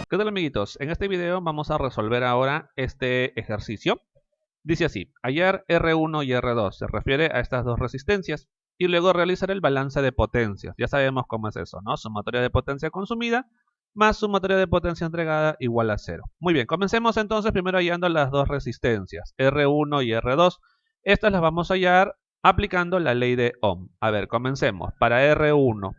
¿Qué tal, amiguitos? En este video vamos a resolver ahora este ejercicio. Dice así: hallar R1 y R2, se refiere a estas dos resistencias, y luego realizar el balance de potencias. Ya sabemos cómo es eso, ¿no? Sumatoria de potencia consumida más sumatoria de potencia entregada igual a 0. Muy bien, comencemos entonces primero hallando las dos resistencias, R1 y R2. Estas las vamos a hallar aplicando la ley de Ohm. A ver, comencemos. Para R1,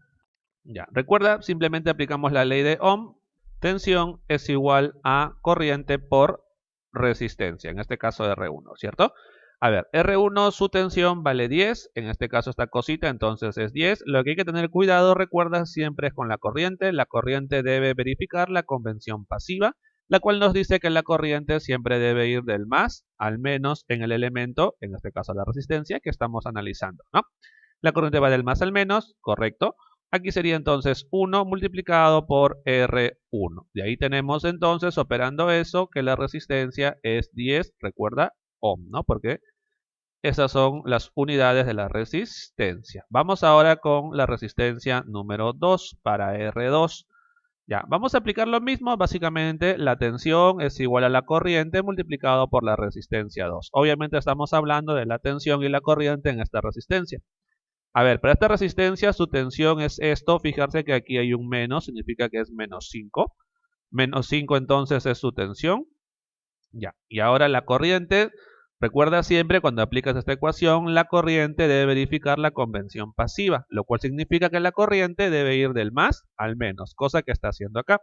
ya, recuerda, simplemente aplicamos la ley de Ohm. Tensión es igual a corriente por resistencia, en este caso R1, ¿cierto? A ver, R1 su tensión vale 10, en este caso esta cosita entonces es 10. Lo que hay que tener cuidado, recuerda, siempre es con la corriente. La corriente debe verificar la convención pasiva, la cual nos dice que la corriente siempre debe ir del más al menos en el elemento, en este caso la resistencia, que estamos analizando, ¿no? La corriente va del más al menos, correcto. Aquí sería entonces 1 multiplicado por R1. De ahí tenemos entonces, operando eso, que la resistencia es 10, recuerda, ohm, ¿no? Porque esas son las unidades de la resistencia. Vamos ahora con la resistencia número 2 para R2. Ya, vamos a aplicar lo mismo. Básicamente, la tensión es igual a la corriente multiplicado por la resistencia 2. Obviamente estamos hablando de la tensión y la corriente en esta resistencia. A ver, para esta resistencia su tensión es esto. Fijarse que aquí hay un menos, significa que es menos 5. Menos 5 entonces es su tensión. Ya, y ahora la corriente. Recuerda siempre cuando aplicas esta ecuación, la corriente debe verificar la convención pasiva, lo cual significa que la corriente debe ir del más al menos, cosa que está haciendo acá.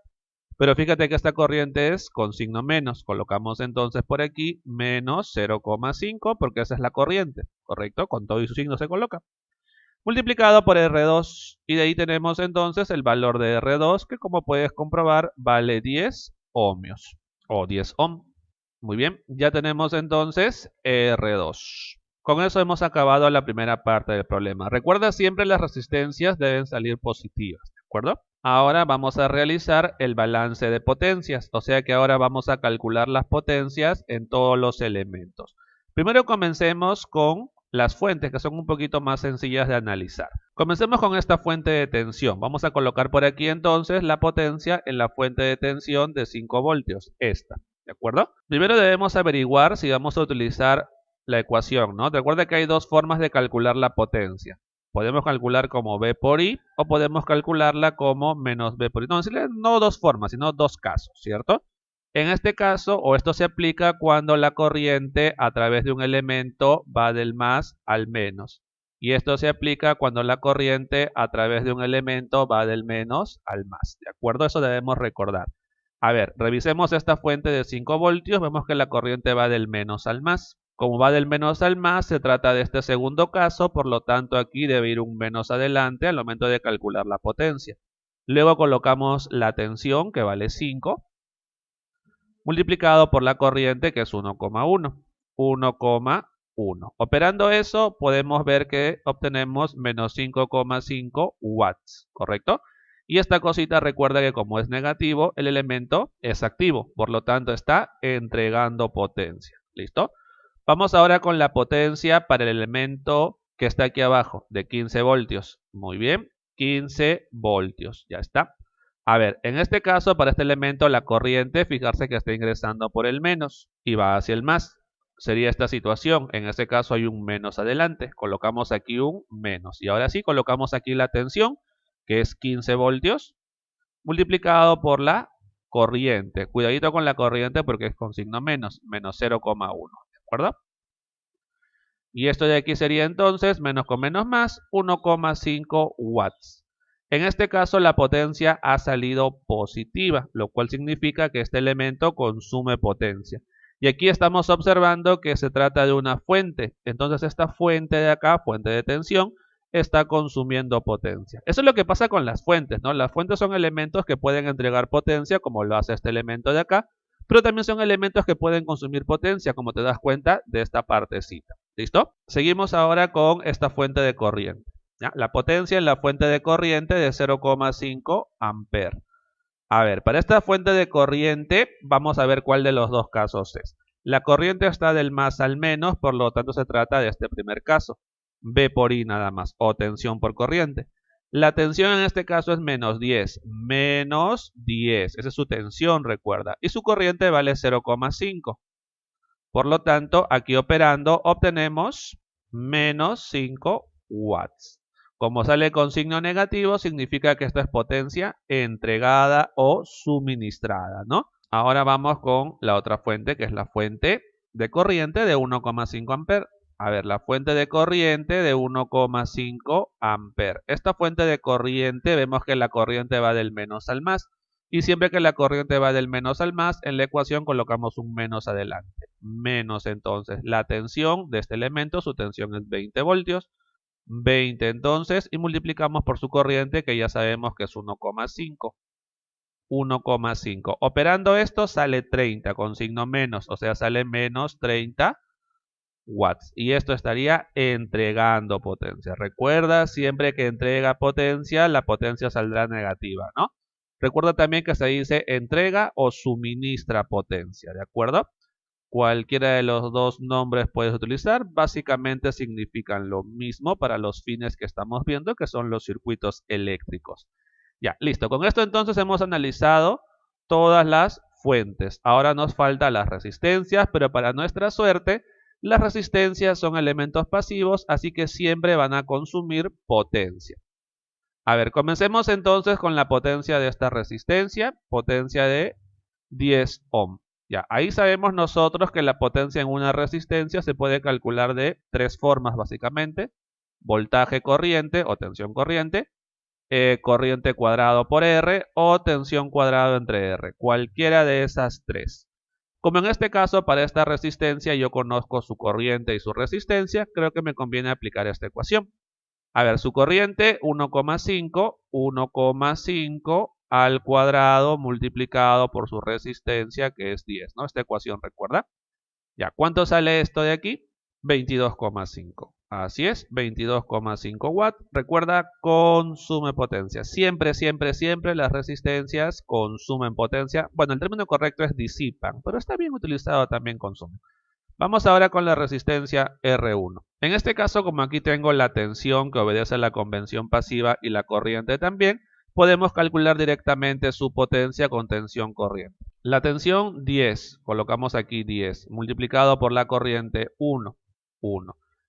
Pero fíjate que esta corriente es con signo menos. Colocamos entonces por aquí menos 0,5 porque esa es la corriente, ¿correcto? Con todo y su signo se coloca. Multiplicado por R2, y de ahí tenemos entonces el valor de R2, que como puedes comprobar vale 10 ohmios o 10 ohm. Muy bien, ya tenemos entonces R2. Con eso hemos acabado la primera parte del problema. Recuerda, siempre las resistencias deben salir positivas, ¿de acuerdo? Ahora vamos a realizar el balance de potencias, o sea que ahora vamos a calcular las potencias en todos los elementos. Primero comencemos con las fuentes, que son un poquito más sencillas de analizar. Comencemos con esta fuente de tensión. Vamos a colocar por aquí entonces la potencia en la fuente de tensión de 5 voltios, esta, ¿de acuerdo? Primero debemos averiguar si vamos a utilizar la ecuación, ¿no? Recuerda que hay dos formas de calcular la potencia. Podemos calcular como V por I o podemos calcularla como menos V por I. No dos formas, sino dos casos, ¿cierto? En este caso, o esto se aplica cuando la corriente a través de un elemento va del más al menos. Y esto se aplica cuando la corriente a través de un elemento va del menos al más. ¿De acuerdo? Eso debemos recordar. A ver, revisemos esta fuente de 5 voltios. Vemos que la corriente va del menos al más. Como va del menos al más, se trata de este segundo caso. Por lo tanto, aquí debe ir un menos adelante al momento de calcular la potencia. Luego colocamos la tensión, que vale 5. Multiplicado por la corriente, que es 1,1. 1,1. Operando eso, podemos ver que obtenemos menos 5,5 watts, ¿correcto? Y esta cosita, recuerda que como es negativo, el elemento es activo, por lo tanto está entregando potencia. ¿Listo? Vamos ahora con la potencia para el elemento que está aquí abajo, de 15 voltios. Muy bien, 15 voltios, ya está. A ver, en este caso, para este elemento, la corriente, fijarse que está ingresando por el menos y va hacia el más. Sería esta situación. En este caso hay un menos adelante. Colocamos aquí un menos. Y ahora sí, colocamos aquí la tensión, que es 15 voltios, multiplicado por la corriente. Cuidadito con la corriente porque es con signo menos, menos 0,1. ¿De acuerdo? Y esto de aquí sería entonces, menos con menos más, 1,5 watts. En este caso la potencia ha salido positiva, lo cual significa que este elemento consume potencia. Y aquí estamos observando que se trata de una fuente. Entonces esta fuente de acá, fuente de tensión, está consumiendo potencia. Eso es lo que pasa con las fuentes, ¿no? Las fuentes son elementos que pueden entregar potencia, como lo hace este elemento de acá, pero también son elementos que pueden consumir potencia, como te das cuenta de esta partecita. ¿Listo? Seguimos ahora con esta fuente de corriente. ¿Ya? La potencia en la fuente de corriente de 0,5 amperes. A ver, para esta fuente de corriente vamos a ver cuál de los dos casos es. La corriente está del más al menos, por lo tanto se trata de este primer caso. V por I nada más, o tensión por corriente. La tensión en este caso es menos 10. Menos 10. Esa es su tensión, recuerda. Y su corriente vale 0,5. Por lo tanto, aquí operando obtenemos menos 5 watts. Como sale con signo negativo, significa que esto es potencia entregada o suministrada, ¿no? Ahora vamos con la otra fuente, que es la fuente de corriente de 1,5 amperes. A ver, la fuente de corriente de 1,5 amperes. Esta fuente de corriente, vemos que la corriente va del menos al más. Y siempre que la corriente va del menos al más, en la ecuación colocamos un menos adelante. Menos entonces la tensión de este elemento, su tensión es 20 voltios. 20 entonces, y multiplicamos por su corriente, que ya sabemos que es 1,5. 1,5. Operando esto sale 30 con signo menos, o sea, sale menos 30 watts. Y esto estaría entregando potencia. Recuerda, siempre que entrega potencia, la potencia saldrá negativa, ¿no? Recuerda también que se dice entrega o suministra potencia, ¿de acuerdo? Cualquiera de los dos nombres puedes utilizar. Básicamente significan lo mismo para los fines que estamos viendo, que son los circuitos eléctricos. Ya, listo. Con esto entonces hemos analizado todas las fuentes. Ahora nos faltan las resistencias, pero para nuestra suerte, las resistencias son elementos pasivos, así que siempre van a consumir potencia. A ver, comencemos entonces con la potencia de esta resistencia, potencia de 10 ohm. Ya, ahí sabemos nosotros que la potencia en una resistencia se puede calcular de tres formas básicamente. Voltaje corriente o tensión corriente, corriente cuadrado por R o tensión cuadrado entre R. Cualquiera de esas tres. Como en este caso para esta resistencia yo conozco su corriente y su resistencia, creo que me conviene aplicar esta ecuación. A ver, su corriente 1,5 al cuadrado multiplicado por su resistencia, que es 10, ¿no? Esta ecuación, ¿recuerda? Ya, ¿cuánto sale esto de aquí? 22,5. Así es, 22,5 watts. Recuerda, consume potencia. Siempre, siempre, siempre las resistencias consumen potencia. Bueno, el término correcto es disipan, pero está bien utilizado también consume. Vamos ahora con la resistencia R1. En este caso, como aquí tengo la tensión que obedece a la convención pasiva y la corriente también, podemos calcular directamente su potencia con tensión corriente. La tensión 10, colocamos aquí 10, multiplicado por la corriente 1.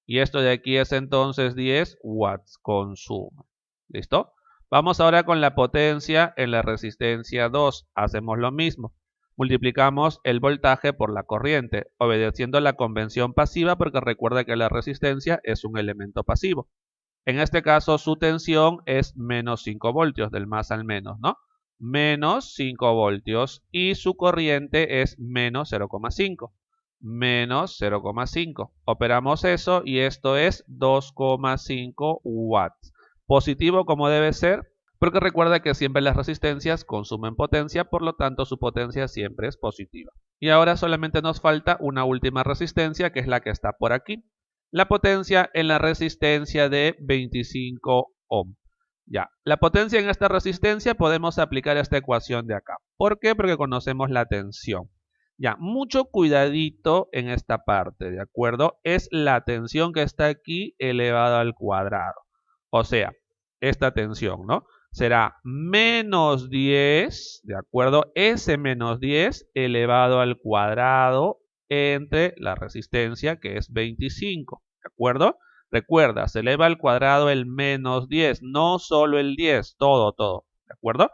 Y esto de aquí es entonces 10 watts consume. ¿Listo? Vamos ahora con la potencia en la resistencia 2. Hacemos lo mismo. Multiplicamos el voltaje por la corriente, obedeciendo la convención pasiva porque recuerda que la resistencia es un elemento pasivo. En este caso su tensión es menos 5 voltios, del más al menos, ¿no? Menos 5 voltios y su corriente es menos 0,5. Menos 0,5. Operamos eso y esto es 2,5 watts. Positivo como debe ser, porque recuerda que siempre las resistencias consumen potencia, por lo tanto su potencia siempre es positiva. Y ahora solamente nos falta una última resistencia, que es la que está por aquí. La potencia en la resistencia de 25 ohm. Ya, la potencia en esta resistencia podemos aplicar esta ecuación de acá. ¿Por qué? Porque conocemos la tensión. Ya, mucho cuidadito en esta parte, ¿de acuerdo? Es la tensión que está aquí elevado al cuadrado. O sea, esta tensión, ¿no? Será menos 10, ¿de acuerdo? Ese menos 10 elevado al cuadrado entre la resistencia, que es 25, ¿de acuerdo? Recuerda, se eleva al cuadrado el menos 10, no solo el 10, todo, ¿de acuerdo?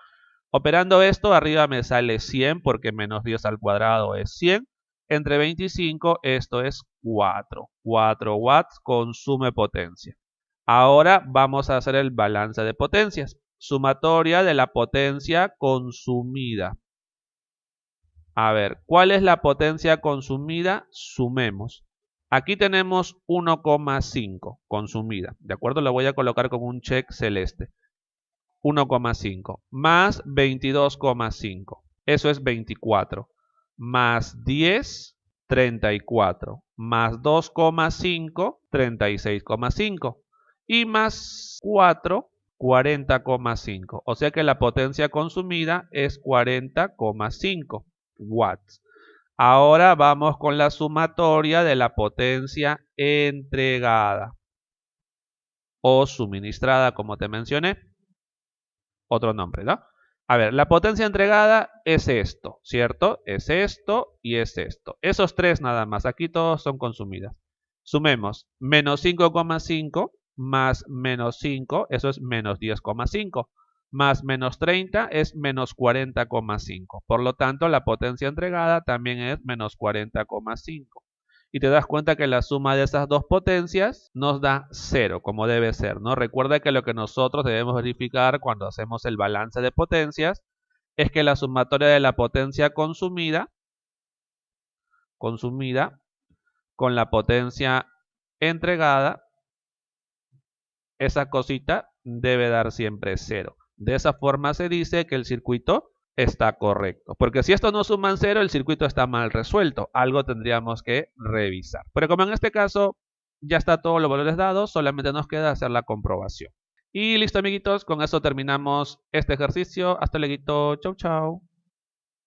Operando esto, arriba me sale 100 porque menos 10 al cuadrado es 100. Entre 25, esto es 4. 4 watts consume potencia. Ahora vamos a hacer el balance de potencias. Sumatoria de la potencia consumida. A ver, ¿cuál es la potencia consumida? Sumemos. Aquí tenemos 1,5 consumida. ¿De acuerdo? Lo voy a colocar con un check celeste. 1,5 más 22,5. Eso es 24. Más 10, 34. Más 2,5, 36,5. Y más 4, 40,5. O sea que la potencia consumida es 40,5 watts. Ahora vamos con la sumatoria de la potencia entregada o suministrada, como te mencioné. otro nombre, ¿no? A ver, la potencia entregada es esto, ¿cierto? Es esto y es esto. Esos tres nada más, aquí todos son consumidas. Sumemos menos 5,5 más menos 5, eso es menos 10,5. Más menos 30 es menos 40,5. Por lo tanto, la potencia entregada también es menos 40,5. Y te das cuenta que la suma de esas dos potencias nos da 0, como debe ser, ¿no? Recuerda que lo que nosotros debemos verificar cuando hacemos el balance de potencias es que la sumatoria de la potencia consumida con la potencia entregada, esa cosita debe dar siempre 0. De esa forma se dice que el circuito está correcto. Porque si esto no suman 0, el circuito está mal resuelto. Algo tendríamos que revisar. Pero como en este caso ya está todos los valores dados, solamente nos queda hacer la comprobación. Y listo, amiguitos, con eso terminamos este ejercicio. Hasta luego. Chau, chau.